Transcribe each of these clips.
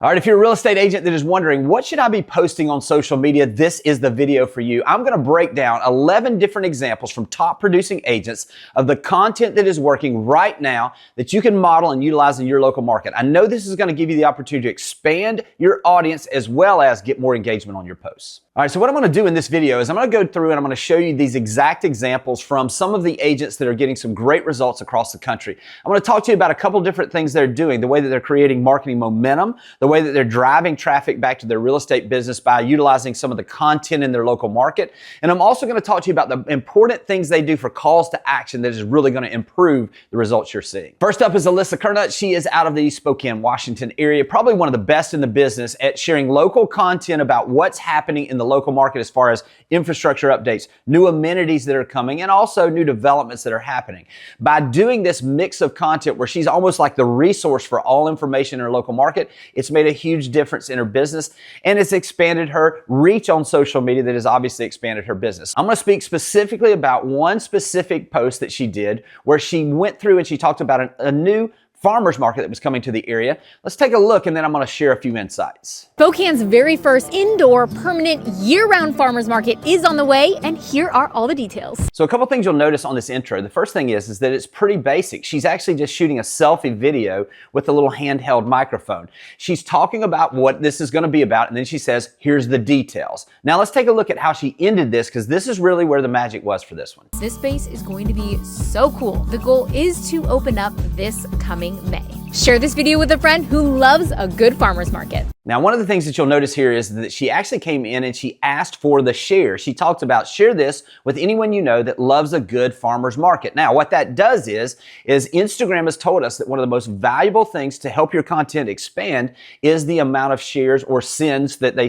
All right, if you're a real estate agent that is wondering, what should I be posting on social media? This is the video for you. I'm going to break down 11 different examples from top producing agents of the content that is working right now that you can model and utilize in your local market. I know this is going to give you the opportunity to expand your audience as well as get more engagement on your posts. All right, so what I'm going to do in this video is I'm going to go through and I'm going to show you these exact examples from some of the agents that are getting some great results across the country. I'm going to talk to you about a couple different things they're doing, the way that they're creating marketing momentum, the way that they're driving traffic back to their real estate business by utilizing some of the content in their local market. And I'm also going to talk to you about the important things they do for calls to action that is really going to improve the results you're seeing. First up is Alysa Curnutt. She is out of the Spokane, Washington area, probably one of the best in the business at sharing local content about what's happening in the local market as far as infrastructure updates, new amenities that are coming, and also new developments that are happening. By doing this mix of content where she's almost like the resource for all information in her local market, it's made a huge difference in her business, and it's expanded her reach on social media that has obviously expanded her business. I'm going to speak specifically about one specific post that she did where she went through and she talked about a new farmers market that was coming to the area. Let's take a look and then I'm going to share a few insights. Spokane's very first indoor, permanent, year-round farmers market is on the way, and here are all the details. So a couple things you'll notice on this intro. The first thing is that it's pretty basic. She's actually just shooting a selfie video with a little handheld microphone. She's talking about what this is going to be about, and then she says, here's the details. Now let's take a look at how she ended this, because this is really where the magic was for this one. This space is going to be so cool. The goal is to open up this coming May. Share this video with a friend who loves a good farmer's market. Now, one of the things that you'll notice here is that she actually came in and she asked for the share. She talked about share this with anyone you know that loves a good farmer's market. Now, what that does is Instagram has told us that one of the most valuable things to help your content expand is the amount of shares or sends that they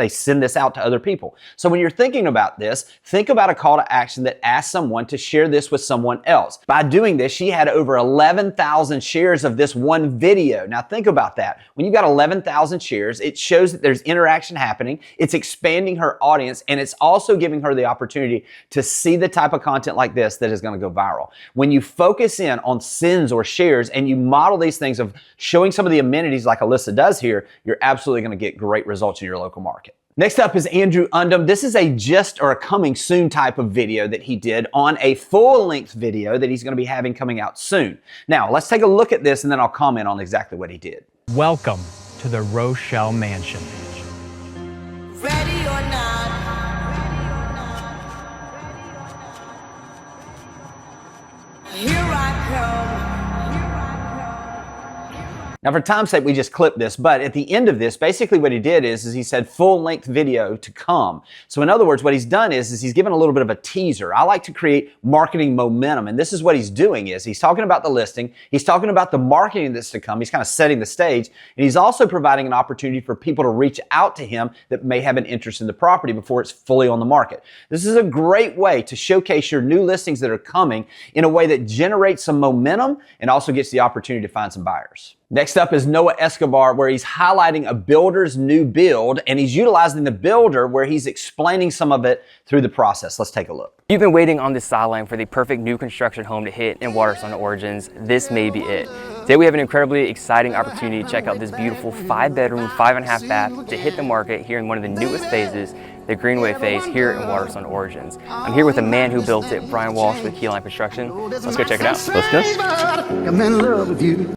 send this out to other people. So when you're thinking about this, think about a call to action that asks someone to share this with someone else. By doing this, she had over 11,000 shares of this one video. Now, think about that. When you've got 11,000 shares, it shows that there's interaction happening, it's expanding her audience, and it's also giving her the opportunity to see the type of content like this that is going to go viral. When you focus in on sends or shares and you model these things of showing some of the amenities like Alyssa does here, you're absolutely going to get great results in your local market. Next up is Undem. This is a just or a coming soon type of video that he did on a full-length video that he's going to be having coming out soon. Now, let's take a look at this and then I'll comment on exactly what he did. Welcome to the Rochelle Mansion. Ready or not. Here I come. Now, for time's sake, we just clipped this, but at the end of this, basically what he did is he said full-length video to come. So in other words, what he's done is he's given a little bit of a teaser. I like to create marketing momentum, and this is what he's doing is he's talking about the listing, he's talking about the marketing that's to come, he's kind of setting the stage, and he's also providing an opportunity for people to reach out to him that may have an interest in the property before it's fully on the market. This is a great way to showcase your new listings that are coming in a way that generates some momentum and also gets the opportunity to find some buyers. Next up is Escobar, where he's highlighting a builder's new build, and he's utilizing the builder where he's explaining some of it through the process. Let's take a look. You've been waiting on this sideline for the perfect new construction home to hit in Waterstone Origins. This may be it. Today we have an incredibly exciting opportunity to check out this beautiful 5-bedroom, 5.5 bath to hit the market here in one of the newest phases, the Greenway phase here in Waterstone Origins. I'm here with a man who built it, Brian Walsh with Keyline Construction. Let's go check it out. Let's go.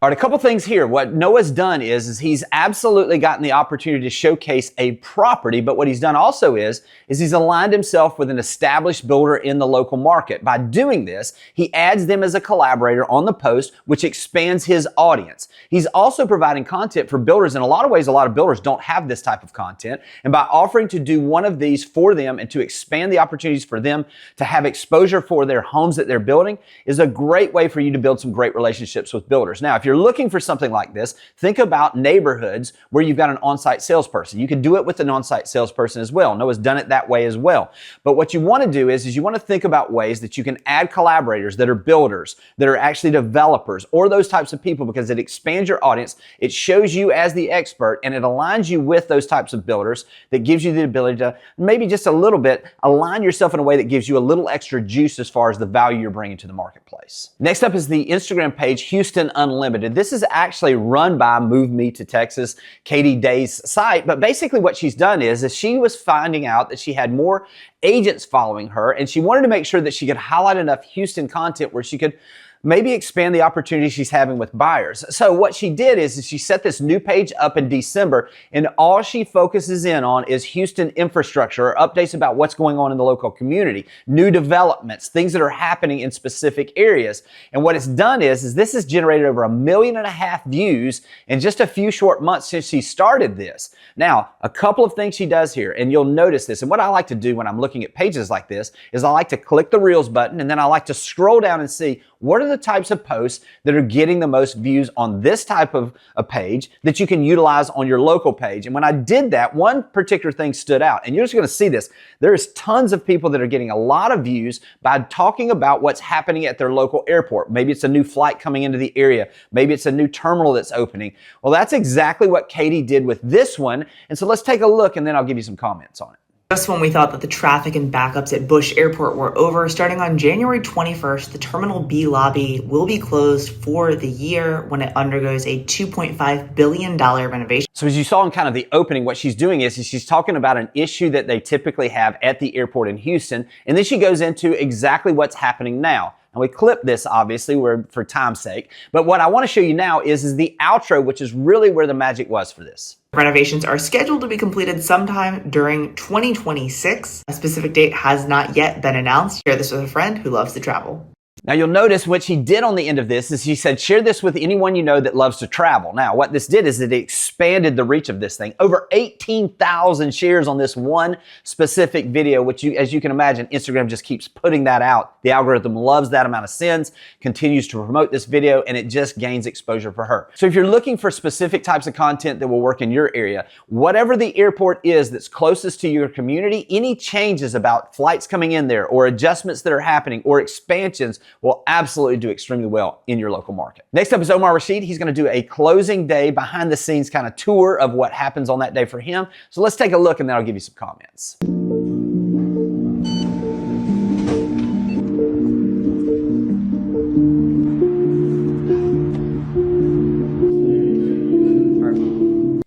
All right, a couple things here. What Noah's done is he's absolutely gotten the opportunity to showcase a property, but what he's done also is he's aligned himself with an established builder in the local market. By doing this, he adds them as a collaborator on the post, which expands his audience. He's also providing content for builders. In a lot of ways, a lot of builders don't have this type of content, and by offering to do one of these for them and to expand the opportunities for them to have exposure for their homes that they're building is a great way for you to build some great relationships with builders. Now, if you're looking for something like this, think about neighborhoods where you've got an on-site salesperson. You can do it with an on-site salesperson as well. Noah's done it that way as well. But what you want to do is you want to think about ways that you can add collaborators that are builders, that are actually developers, or those types of people, because it expands your audience, it shows you as the expert, and it aligns you with those types of builders that gives you the ability to maybe just a little bit, align yourself in a way that gives you a little extra juice as far as the value you're bringing to the marketplace. Next up is the Instagram page, Houston Unlimited. This is actually run by Move Me to Texas, Katie Day's site, but basically what she's done is she was finding out that she had more agents following her, and she wanted to make sure that she could highlight enough Houston content where she could maybe expand the opportunity she's having with buyers. So what she did is she set this new page up in December, and all she focuses in on is Houston infrastructure, or updates about what's going on in the local community, new developments, things that are happening in specific areas. And what it's done is this has generated over 1.5 million views in just a few short months since she started this. Now, a couple of things she does here, and you'll notice this, and what I like to do when I'm looking at pages like this is I like to click the Reels button, and then I like to scroll down and see what are the types of posts that are getting the most views on this type of a page that you can utilize on your local page. And when I did that, one particular thing stood out, and you're just going to see this. There's tons of people that are getting a lot of views by talking about what's happening at their local airport. Maybe it's a new flight coming into the area. Maybe it's a new terminal that's opening. Well, that's exactly what Katie did with this one. And so let's take a look, and then I'll give you some comments on it. Just when we thought that the traffic and backups at Bush Airport were over, starting on January 21st, the Terminal B lobby will be closed for the year when it undergoes a $2.5 billion renovation. So as you saw in kind of the opening, what she's doing is she's talking about an issue that they typically have at the airport in Houston, and then she goes into exactly what's happening now. And we clipped this, obviously, for time's sake. But what I want to show you now is the outro, which is really where the magic was for this. Renovations are scheduled to be completed sometime during 2026. A specific date has not yet been announced. Share this with a friend who loves to travel. Now you'll notice what she did on the end of this is she said, share this with anyone you know that loves to travel. Now what this did is it expanded the reach of this thing. Over 18,000 shares on this one specific video, which as you can imagine, Instagram just keeps putting that out. The algorithm loves that amount of sends, continues to promote this video, and it just gains exposure for her. So if you're looking for specific types of content that will work in your area, whatever the airport is that's closest to your community, any changes about flights coming in there or adjustments that are happening or expansions will absolutely do extremely well in your local market. Next up is Omer Reshid. He's going to do a closing day behind the scenes kind of tour of what happens on that day for him. So let's take a look and then I'll give you some comments.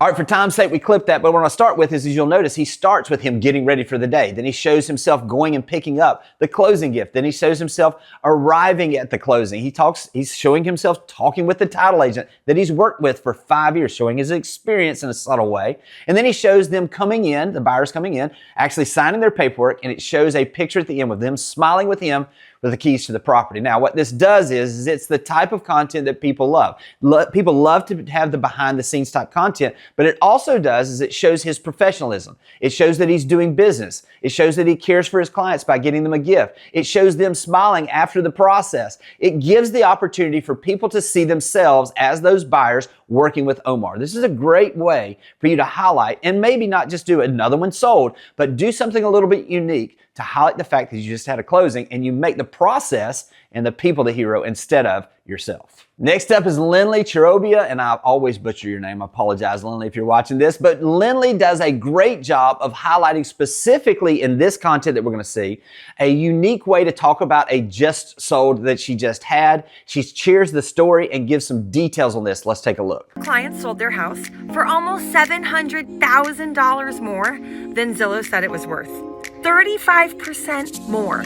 All right, for time's sake, we clipped that, but what I start with is, as you'll notice, he starts with him getting ready for the day. Then he shows himself going and picking up the closing gift. Then he shows himself arriving at the closing. He's showing himself talking with the title agent that he's worked with for 5 years, showing his experience in a subtle way. And then he shows them coming in, the buyers coming in, actually signing their paperwork, and it shows a picture at the end of them smiling with him with the keys to the property. Now, what this does is it's the type of content that people love. People love to have the behind the scenes type content, but it also does is it shows his professionalism. It shows that he's doing business. It shows that he cares for his clients by getting them a gift. It shows them smiling after the process. It gives the opportunity for people to see themselves as those buyers working with Omer. This is a great way for you to highlight and maybe not just do another one sold, but do something a little bit unique to highlight the fact that you just had a closing and you make the process and the people the hero instead of yourself. Next up is Lynley Ciorobea, and I always butcher your name. I apologize, Lynley, if you're watching this, but Lynley does a great job of highlighting specifically in this content that we're going to see a unique way to talk about a just sold that she just had. She shares the story and gives some details on this. Let's take a look. Clients sold their house for almost $700,000 more than Zillow said it was worth. 35% more.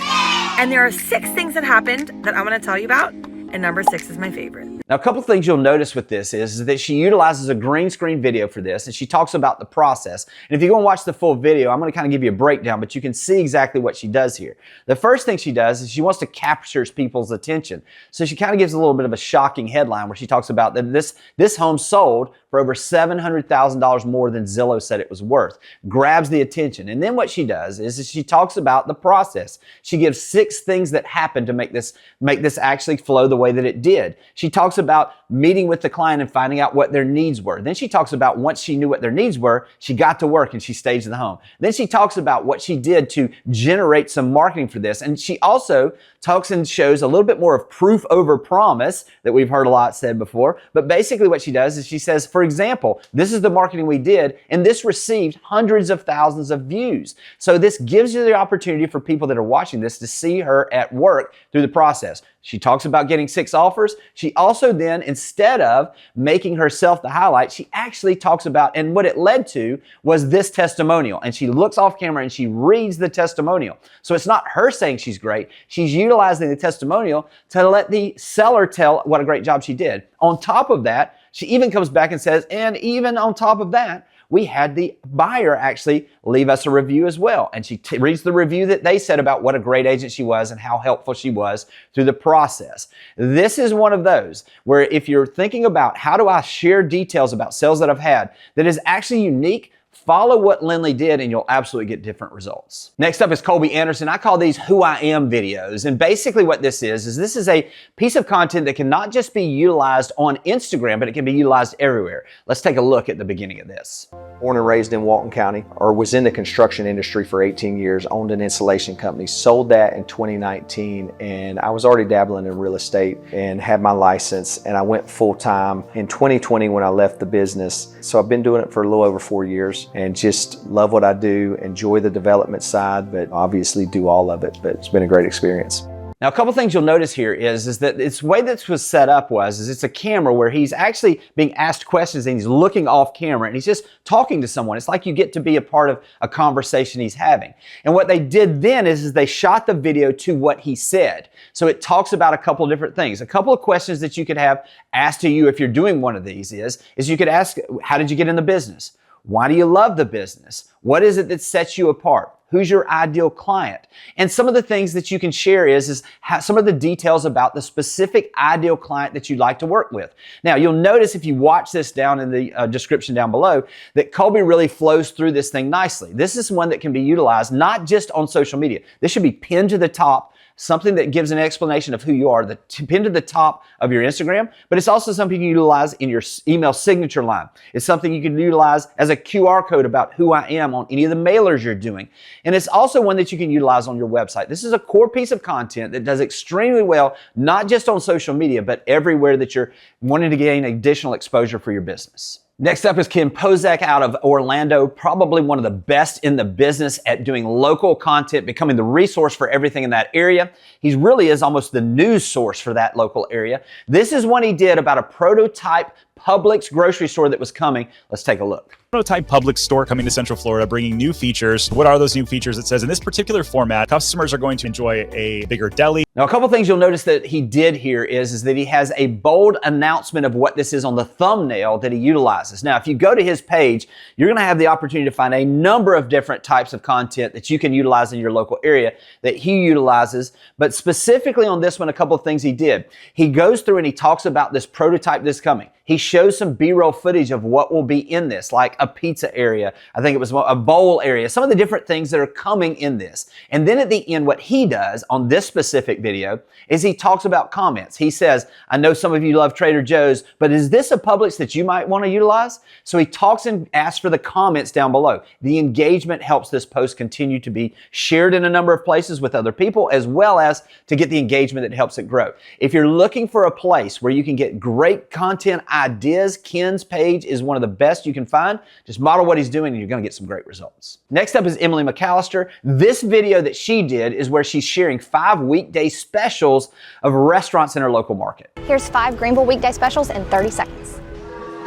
And there are 6 things that happened that I'm going to tell you about, and number 6 is my favorite. Now, a couple of things you'll notice with this is that she utilizes a green screen video for this, and she talks about the process. And if you go and watch the full video, I'm going to kind of give you a breakdown, but you can see exactly what she does here. The first thing she does is she wants to capture people's attention. So she kind of gives a little bit of a shocking headline where she talks about that this home sold for over $700,000 more than Zillow said it was worth. Grabs the attention. And then what she does is she talks about the process. She gives 6 things that happened to make this actually flow the way that it did. She talks about meeting with the client and finding out what their needs were. Then she talks about once she knew what their needs were, she got to work and she staged the home. Then she talks about what she did to generate some marketing for this. And she also talks and shows a little bit more of proof over promise that we've heard a lot said before. But basically what she does is she says, For example, this is the marketing we did, and this received hundreds of thousands of views. So this gives you the opportunity for people that are watching this to see her at work through the process. She talks about getting 6 offers. She also then, instead of making herself the highlight, she actually talks about, and what it led to was this testimonial. And she looks off camera and she reads the testimonial. So it's not her saying she's great. She's utilizing the testimonial to let the seller tell what a great job she did. On top of that, she even comes back and says, and even on top of that, we had the buyer actually leave us a review as well. And she reads the review that they said about what a great agent she was and how helpful she was through the process. This is one of those where if you're thinking about how do I share details about sales that I've had that is actually unique, follow what Lynley did and you'll absolutely get different results. Next up is Colby Anderson. I call these Who I Am videos. And basically what this is this is a piece of content that can not just be utilized on Instagram, but it can be utilized everywhere. Let's take a look at the beginning of this. Born and raised in Walton County, or was in the construction industry for 18 years, owned an installation company, sold that in 2019, and I was already dabbling in real estate and had my license, and I went full-time in 2020 when I left the business. So I've been doing it for a little over 4 years and just love what I do, enjoy the development side, but obviously do all of it, but it's been a great experience. Now, a couple things you'll notice here is that the way this was set up is it's a camera where he's actually being asked questions and he's looking off camera and he's just talking to someone. It's like you get to be a part of a conversation he's having. And what they did then is they shot the video to what he said. So it talks about a couple of different things. A couple of questions that you could have asked to you if you're doing one of these is you could ask, how did you get in the business? Why do you love the business? What is it that sets you apart? Who's your ideal client? And some of the things that you can share is some of the details about the specific ideal client that you'd like to work with. Now, you'll notice if you watch this down in the description down below that Colby really flows through this thing nicely. This is one that can be utilized not just on social media. This should be pinned to the top, something that gives an explanation of who you are, pinned to the top of your Instagram, but it's also something you utilize in your email signature line. It's something you can utilize as a QR code about who I am on any of the mailers you're doing. And it's also one that you can utilize on your website. This is a core piece of content that does extremely well, not just on social media, but everywhere that you're wanting to gain additional exposure for your business. Next up is Pozek out of Orlando, probably one of the best in the business at doing local content, becoming the resource for everything in that area. He really is almost the news source for that local area. This is one he did about a prototype Publix grocery store that was coming. Let's take a look. Prototype Publix store coming to Central Florida, bringing new features. What are those new features? It says in this particular format, customers are going to enjoy a bigger deli. Now, a couple things you'll notice that he did here is that he has a bold announcement of what this is on the thumbnail that he utilizes. Now, if you go to his page, you're going to have the opportunity to find a number of different types of content that you can utilize in your local area that he utilizes. But specifically on this one, a couple of things he did. He goes through and he talks about this prototype that's coming. He shows some B-roll footage of what will be in this, like a pizza area. I think it was a bowl area, some of the different things that are coming in this. And then at the end, what he does on this specific video is he talks about comments. He says, I know some of you love Trader Joe's, but is this a Publix that you might want to utilize? So he talks and asks for the comments down below. The engagement helps this post continue to be shared in a number of places with other people, as well as to get the engagement that helps it grow. If you're looking for a place where you can get great content ideas, Ken's page is one of the best you can find. Just model what he's doing and you're going to get some great results. Next up is McAllister. This video that she did is where she's sharing 5 weekday specials of restaurants in her local market. Here's 5 Greenville weekday specials in 30 seconds.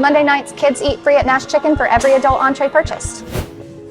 Monday nights, kids eat free at Nash Chicken for every adult entree purchased.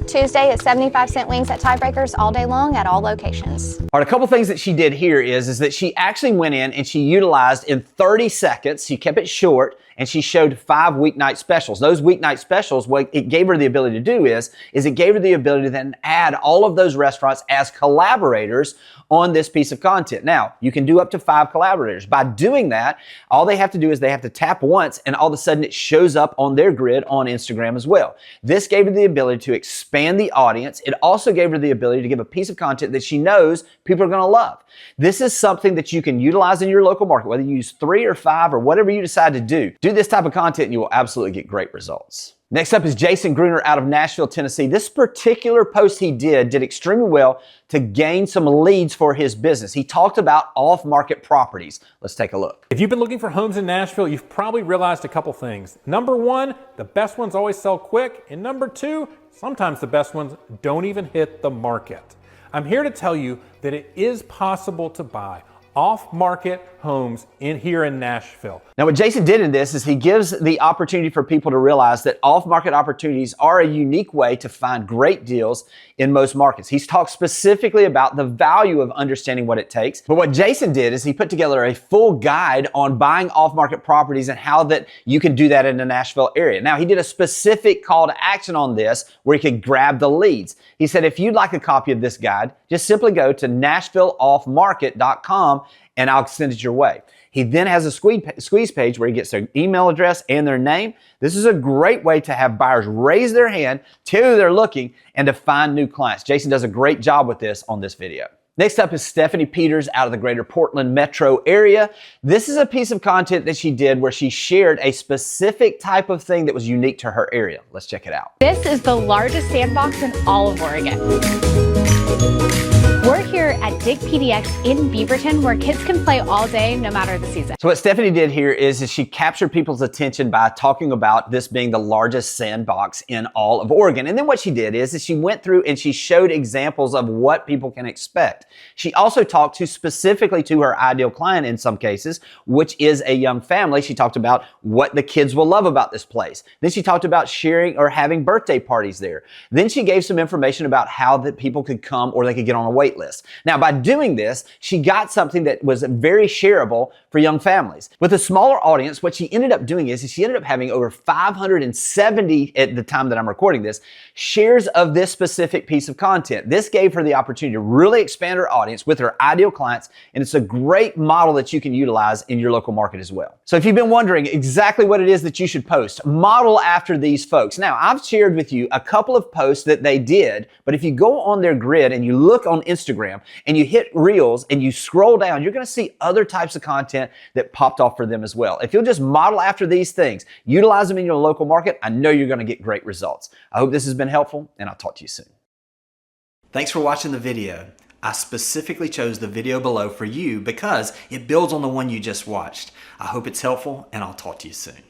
Tuesday is 75-cent wings at Tiebreakers all day long at all locations. All right, a couple things that she did here is that she actually went in and she utilized in 30 seconds, she kept it short, and she showed 5 weeknight specials. Those weeknight specials, what it gave her the ability to do is it gave her the ability to then add all of those restaurants as collaborators on this piece of content. Now, you can do up to 5 collaborators. By doing that, all they have to do is they have to tap once and all of a sudden it shows up on their grid on Instagram as well. This gave her the ability to expand the audience. It also gave her the ability to give a piece of content that she knows people are going to love. This is something that you can utilize in your local market, whether you use 3 or 5 or whatever you decide to do. Do this type of content and you will absolutely get great results. Next up is Jason Gruner out of Nashville, Tennessee. This particular post he did extremely well to gain some leads for his business. He talked about off-market properties. Let's take a look. If you've been looking for homes in Nashville, you've probably realized a couple things. Number one, the best ones always sell quick. And number two, sometimes the best ones don't even hit the market. I'm here to tell you that it is possible to buy off-market homes here in Nashville. Now what Jason did in this is he gives the opportunity for people to realize that off-market opportunities are a unique way to find great deals in most markets. He's talked specifically about the value of understanding what it takes. But what Jason did is he put together a full guide on buying off-market properties and how that you can do that in the Nashville area. Now he did a specific call to action on this where you could grab the leads. He said if you'd like a copy of this guide, just simply go to NashvilleOffMarket.com and I'll send it your way. He then has a squeeze page where he gets their email address and their name. This is a great way to have buyers raise their hand, tell you they're looking, and to find new clients. Jason does a great job with this on this video. Next up is Stephanie Peters out of the greater Portland metro area. This is a piece of content that she did where she shared a specific type of thing that was unique to her area. Let's check it out. This is the largest sandbox in all of Oregon. We're here at Dig PDX in Beaverton where kids can play all day no matter the season. So what Stephanie did here is she captured people's attention by talking about this being the largest sandbox in all of Oregon. And then what she did is she went through and she showed examples of what people can expect. She also talked specifically to her ideal client in some cases, which is a young family. She talked about what the kids will love about this place. Then she talked about sharing or having birthday parties there. Then she gave some information about how that people could come or they could get on a wait list. Now, by doing this, she got something that was very shareable for young families. With a smaller audience, what she ended up doing is she ended up having over 570 at the time that I'm recording this, shares of this specific piece of content. This gave her the opportunity to really expand her audience with her ideal clients, and it's a great model that you can utilize in your local market as well. So if you've been wondering exactly what it is that you should post, model after these folks. Now, I've shared with you a couple of posts that they did, but if you go on their grid and you look on Instagram and you hit Reels and you scroll down, you're going to see other types of content that popped off for them as well. If you'll just model after these things, utilize them in your local market, I know you're going to get great results. I hope this has been helpful, and I'll talk to you soon. Thanks for watching the video. I specifically chose the video below for you because it builds on the one you just watched. I hope it's helpful, and I'll talk to you soon.